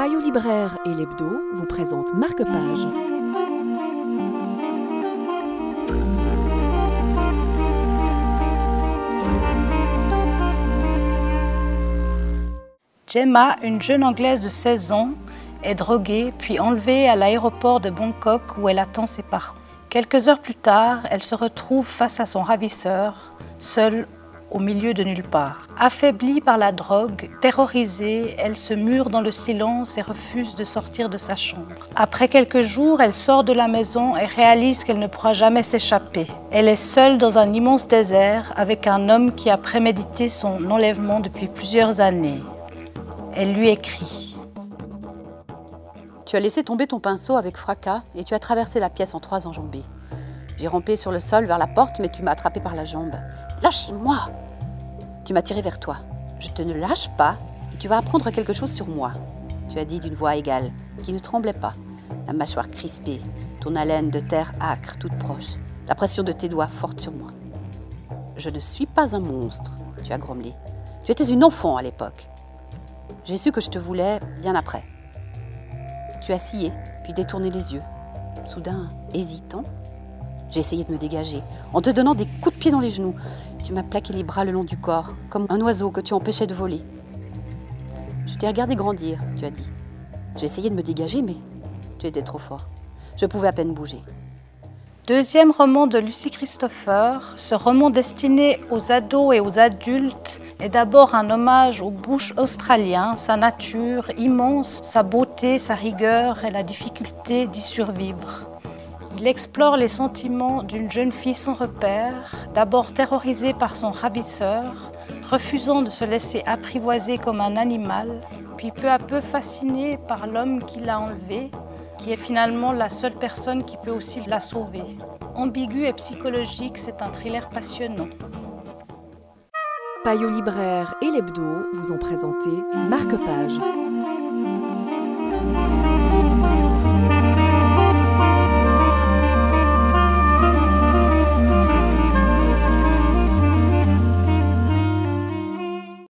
Payot libraire et l'Hebdo vous présentent Marque-Page. Gemma, une jeune Anglaise de 16 ans, est droguée puis enlevée à l'aéroport de Bangkok où elle attend ses parents. Quelques heures plus tard, elle se retrouve face à son ravisseur, seule au milieu de nulle part. Affaiblie par la drogue, terrorisée, elle se mure dans le silence et refuse de sortir de sa chambre. Après quelques jours, elle sort de la maison et réalise qu'elle ne pourra jamais s'échapper. Elle est seule dans un immense désert avec un homme qui a prémédité son enlèvement depuis plusieurs années. Elle lui écrit. Tu as laissé tomber ton pinceau avec fracas et tu as traversé la pièce en 3 enjambées. J'ai rampé sur le sol vers la porte, mais tu m'as attrapé par la jambe. Lâchez-moi! Tu m'as tiré vers toi. Je te ne lâche pas et tu vas apprendre quelque chose sur moi. Tu as dit d'une voix égale, qui ne tremblait pas, la mâchoire crispée, ton haleine de terre âcre, toute proche, la pression de tes doigts forte sur moi. Je ne suis pas un monstre, tu as grommelé. Tu étais une enfant à l'époque. J'ai su que je te voulais bien après. Tu as scié, puis détourné les yeux. Soudain, hésitant, j'ai essayé de me dégager, en te donnant des coups de pied dans les genoux. Tu m'as plaqué les bras le long du corps, comme un oiseau que tu empêchais de voler. Je t'ai regardé grandir, tu as dit. J'ai essayé de me dégager, mais tu étais trop fort. Je pouvais à peine bouger. Deuxième roman de Lucy Christopher, ce roman destiné aux ados et aux adultes est d'abord un hommage au bush australien, sa nature immense, sa beauté, sa rigueur et la difficulté d'y survivre. Il explore les sentiments d'une jeune fille sans repère, d'abord terrorisée par son ravisseur, refusant de se laisser apprivoiser comme un animal, puis peu à peu fascinée par l'homme qui l'a enlevée, qui est finalement la seule personne qui peut aussi la sauver. Ambigu et psychologique, c'est un thriller passionnant. Payot libraire et l'Hebdo vous ont présenté Marque-Page.